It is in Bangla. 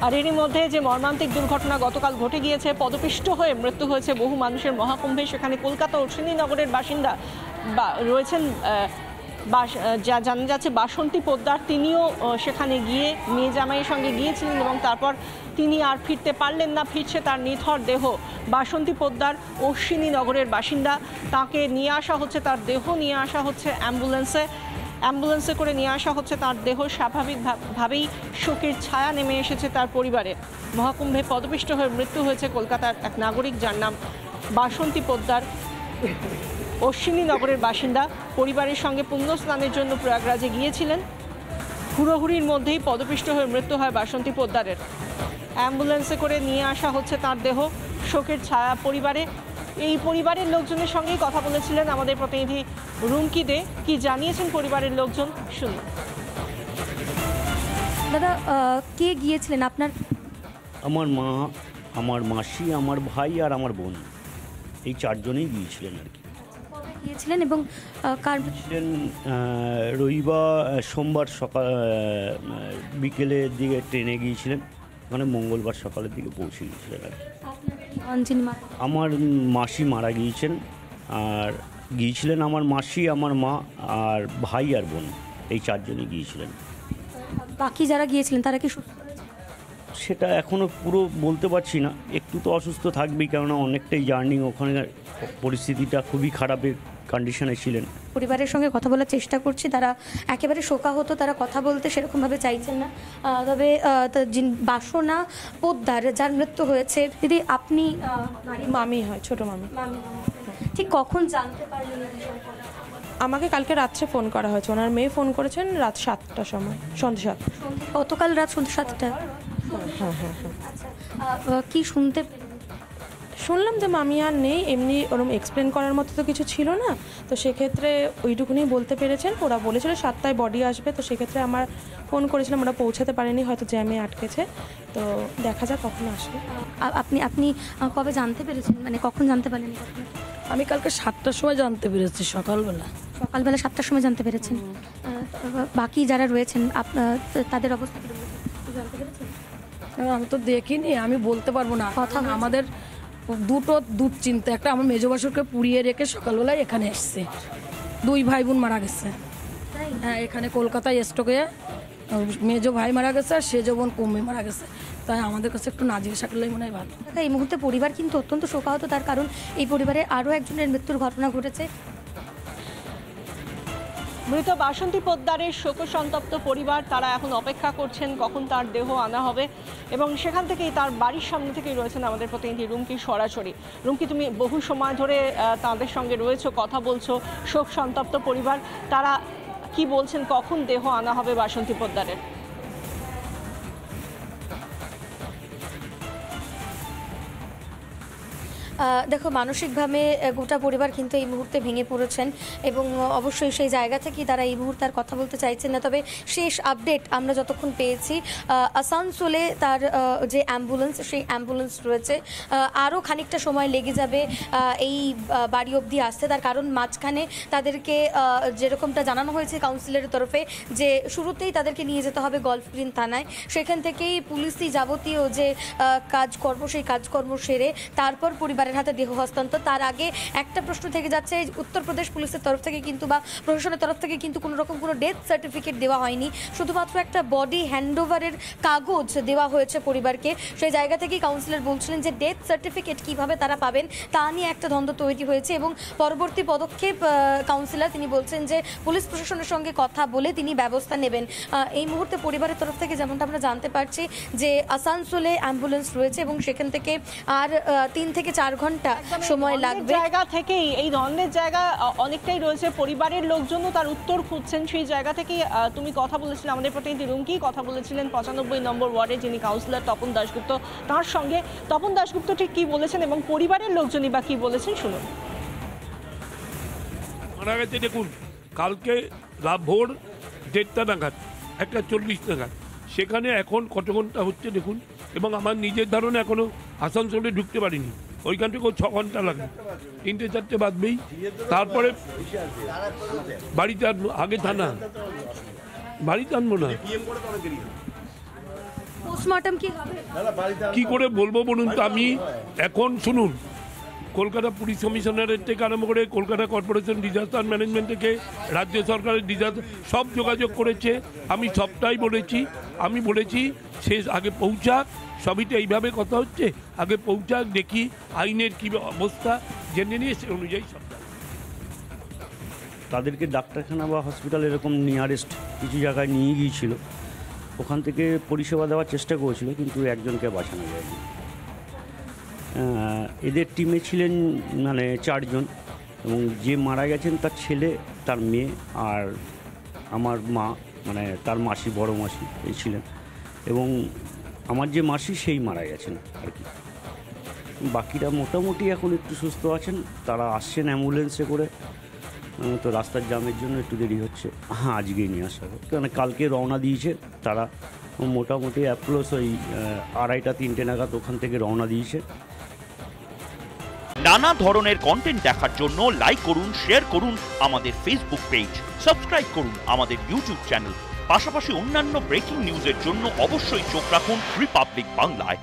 আর এরই মধ্যে যে মর্মান্তিক দুর্ঘটনা গতকাল ঘটে গিয়েছে, পদপিষ্ট হয়ে মৃত্যু হয়েছে বহু মানুষের মহাকুম্ভে। সেখানে কলকাতা অশ্বিনীনগরের বাসিন্দা রয়েছেন, যা জানা যাচ্ছে বাসন্তী পোদ্দার, তিনিও সেখানে গিয়ে মেয়ে জামাইয়ের সঙ্গে গিয়েছিলেন এবং তারপর তিনি আর ফিরতে পারলেন না। ফিরছে তার নিথর দেহ। বাসন্তী পোদ্দার অশ্বিনীনগরের বাসিন্দা, তাকে নিয়ে আসা হচ্ছে, তার দেহ নিয়ে আসা হচ্ছে অ্যাম্বুলেন্সে করে নিয়ে আসা হচ্ছে তার দেহ। স্বাভাবিকভাবেই শোকের ছায়া নেমে এসেছে তার পরিবারে। মহাকুম্ভে পদপিষ্ট হয়ে মৃত্যু হয়েছে কলকাতার এক নাগরিক, যার নাম বাসন্তী পোদ্দার, অশ্বিনীনগরের বাসিন্দা। পরিবারের সঙ্গে পুণ্য স্নানের জন্য প্রয়াগরাজে গিয়েছিলেন। হুড়োহুড়ির মধ্যেই পদপিষ্ট হয়ে মৃত্যু হয় বাসন্তী পোদ্দারের। অ্যাম্বুলেন্সে করে নিয়ে আসা হচ্ছে তার দেহ। শোকের ছায়া পরিবারে। এই পরিবারের লোকজনের সঙ্গেই কথা বলেছিলেন আমাদের প্রতিনিধি রুমকি দে। কি জানিয়েছেন পরিবারের লোকজন, শুনুন। দাদা, কে গিয়েছিলেন আপনার? আমার মা, আমার মাসি, আমার ভাই আর আমার বোন, এই চারজনেই গিয়েছিলেন আর কি। গিয়েছিলেন এবং কার ছিলেন সোমবার সকাল বিকেলের দিকে ট্রেনে গিয়েছিলেন, মানে মঙ্গলবার সকালের দিকে পৌঁছে গিয়েছিলেন আর কি। আমার মাসি মারা গিয়েছেন, আর গিয়েছিলেন আমার মাসি, আমার মা আর ভাই আর বোন, এই চারজনই গিয়েছিলেন। বাকি যারা গিয়েছিলেন তারা কি সুস্থ? সেটা এখনও পুরো বলতে পারছি না, একটু তো অসুস্থ থাকবেই, কেননা অনেকটাই জার্নি, ওখানে পরিস্থিতিটা খুবই খারাপের কন্ডিশনে ছিলেন। পরিবারের সঙ্গে কথা বলার চেষ্টা করছি, তারা একেবারে শোকাহত, তারা কথা বলতে সেরকমভাবে চাইছেন না। তবে বাসনা পোদ্দার, যার মৃত্যু হয়েছে, দিদি আপনি মামি হয়, ছোট মামি। ঠিক কখন জানতে পারলেন? আমাকে কালকে রাত্রে ফোন করা হয়েছে, ওনার মেয়ে ফোন করেছেন রাত 7টার সময়, সন্ধ্যে 7। গতকাল রাত সন্ধ্যে 7টা? হ্যাঁ। কি শুনতে শুনলাম যে মামি আর নেই, এমনি ওরকম এক্সপ্লেন করার মতো তো কিছু ছিল না, তো সেক্ষেত্রে ওইটুকুনি বলতে পেরেছেন। ওরা বলেছিল 7টায় বডি আসবে, তো সেক্ষেত্রে আমার ফোন করেছিলাম, ওরা পৌঁছাতে পারেনি, হয়তো জ্যামে আটকেছে, তো দেখা যাক কখন আসবে। আপনি কবে জানতে পেরেছেন, মানে কখন জানতে পারলেন? আমি কালকে 7টার সময় জানতে পেরেছি, সকালবেলা 7টার সময় জানতে পেরেছেন। বাকি যারা রয়েছেন তাদের অবস্থা কি জানতে পেরেছেন? আমি তো দেখিনি, আমি বলতে পারবো না। কথা আমাদের দুটো দুশ্চিন্তা, একটা আমার মেজো বাসুরকে পুড়িয়ে রেখে সকালবেলায় এখানে এসছে, 2 ভাই বোন মারা গেছে। হ্যাঁ, এখানে কলকাতায় স্ট্রোকে মেজো ভাই মারা গেছে আর সেজো বোন কুম্ভে মারা গেছে। তাই আমাদের কাছে একটু না জিজ্ঞাসা করলেই মনে হয় ভালো। এই মুহূর্তে পরিবার কিন্তু অত্যন্ত শোকাহত, তার কারণ এই পরিবারে আরও একজনের মৃত্যুর ঘটনা ঘটেছে। মৃত বাসন্তী পোদ্দারের শোকসন্তপ্ত পরিবার, তারা এখন অপেক্ষা করছেন কখন তার দেহ আনা হবে, এবং সেখান থেকেই তার বাড়ির সামনে থেকেই রয়েছেন আমাদের প্রতিনিধি রুমকি সরাসরি। রুমকি, তুমি বহু সময় ধরে তাদের সঙ্গে রয়েছো, কথা বলছো, শোক সন্তপ্ত পরিবার, তারা কি বলছেন, কখন দেহ আনা হবে বাসন্তী পোদ্দারের? দেখো, মানসিকভাবে গোটা পরিবার কিন্তু এই মুহূর্তে ভেঙে পড়েছেন এবং অবশ্যই সেই জায়গা থেকেই তারা এই মুহূর্তে আর কথা বলতে চাইছেন না। তবে শেষ আপডেট আমরা যতক্ষণ পেয়েছি, আসানসোলে তার যে অ্যাম্বুলেন্স, সেই অ্যাম্বুলেন্স রয়েছে, আরও খানিকটা সময় লেগে যাবে এই বাড়ি অবধি আসতে। তার কারণ মাঝখানে তাদেরকে যেরকমটা জানানো হয়েছে কাউন্সিলের তরফে, যে শুরুতেই তাদেরকে নিয়ে যেতে হবে গলফ গ্রিন থানায়, সেখান থেকেই পুলিশি যাবতীয় যে কাজকর্ম, সেই কাজকর্ম সেরে তারপর পরিবারের হাতে দেহ হস্তান্তর। তার আগে একটা প্রশ্ন থেকে যাচ্ছে, উত্তরপ্রদেশ পুলিশের তরফ থেকে কিন্তু বা প্রশাসনের তরফ থেকে কিন্তু কোনো রকম কোনো ডেথ সার্টিফিকেট দেওয়া হয়নি, শুধুমাত্র একটা বডি হ্যান্ডওভারের কাগজ দেওয়া হয়েছে পরিবারকে। সেই জায়গা থেকেই কাউন্সিলর বলছিলেন যে ডেথ সার্টিফিকেট কিভাবে তারা পাবেন তা নিয়ে একটা দ্বন্দ্ব তৈরি হয়েছে, এবং পরবর্তী পদক্ষেপ কাউন্সিলর তিনি বলছেন যে পুলিশ প্রশাসনের সঙ্গে কথা বলে তিনি ব্যবস্থা নেবেন। এই মুহূর্তে পরিবারের তরফ থেকে যেমনটা আমরা জানতে পারছি যে আসানসোলে অ্যাম্বুলেন্স রয়েছে এবং সেখান থেকে আর 3 থেকে 4 ঘন্টা সময় লাগবে। জায়গা থেকেই এই ধরনের জায়গা অনেকটাই রয়েছে, পরিবারের লোকজনও তার উত্তর খুঁজছেন। সেই জায়গা থেকে তুমি কথা বলেছিলেন, আমাদের প্রতিনিধি রুমকি কথা বলেছিলেন 95 নম্বর ওয়ার্ডে যিনি কাউন্সিলর তপন দাশগুপ্ত, তার সঙ্গে। তপন দাশগুপ্ত ঠিক কি বলেছেন এবং পরিবারের লোকজনই বা কি বলেছেন, শুনুন। মারা গেছে, দেখুন কালকে ভোর 1:30 নাগাদ, 1:40 নাগাদ, সেখানে এখন কত ঘন্টা হচ্ছে দেখুন, এবং আমার নিজের ধারণা এখনো আসানসোলে ঢুকতে পারিনি, ওইখান থেকে 6 ঘন্টা লাগে, 3-4টে বাজবেই। তারপরে বাড়িতে আনবো, আগে থানা, বাড়িতে আনবো না, পোস্টমর্টম কি হবে? কি করে বলবো বলুন তো? আমি এখন শুনুন, কলকাতা পুলিশ কমিশনারের থেকে আরম্ভ করে কলকাতা কর্পোরেশন ডিজাস্টার ম্যানেজমেন্ট থেকে রাজ্য সরকারের ডিজাস্টার সব যোগাযোগ করেছে। আমি সবটাই বলেছি, আমি বলেছি শেষ আগে পৌঁছাক, সবই তো এইভাবে কথা হচ্ছে, আগে পৌঁছাক, দেখি আইনের কী অবস্থা, জেনে নিয়ে সে অনুযায়ী সব। তাদেরকে ডাক্তারখানা বা হসপিটাল এরকম নিয়ারেস্ট কিছু জায়গায় নিয়ে গিয়েছিল, ওখান থেকে পরিষেবা দেওয়ার চেষ্টা করেছিল, কিন্তু একজনকে বাঁচানো যায়নি। এদের টিমে ছিলেন মানে 4 জন, এবং যে মারা গেছেন তার ছেলে, তার মেয়ে আর আমার মা, মানে তার মাসি, বড় মাসি এই ছিলেন, এবং আমার যে মাসি সেই মারা গেছেন আর কি। বাকিরা মোটামুটি এখন একটু সুস্থ আছেন, তারা আসছেন অ্যাম্বুলেন্সে করে, তো রাস্তার জ্যামের জন্য একটু দেরি হচ্ছে। হ্যাঁ, আজকেই নিয়ে আসা হবে, কারণ কালকে রওনা দিয়েছে তারা, মোটামুটি অ্যাপ্রোচ ওই 2:30-3টে নাগাদ ওখান থেকে রওনা দিয়েছে। নানা ধরনের কন্টেন্ট দেখার জন্য লাইক করুন, শেয়ার করুন আমাদের ফেসবুক পেজ, সাবস্ক্রাইব করুন আমাদের ইউটিউব চ্যানেল। পাশাপাশি অন্যান্য ব্রেকিং নিউজের জন্য অবশ্যই চোখ রাখুন রিপাবলিক বাংলায়।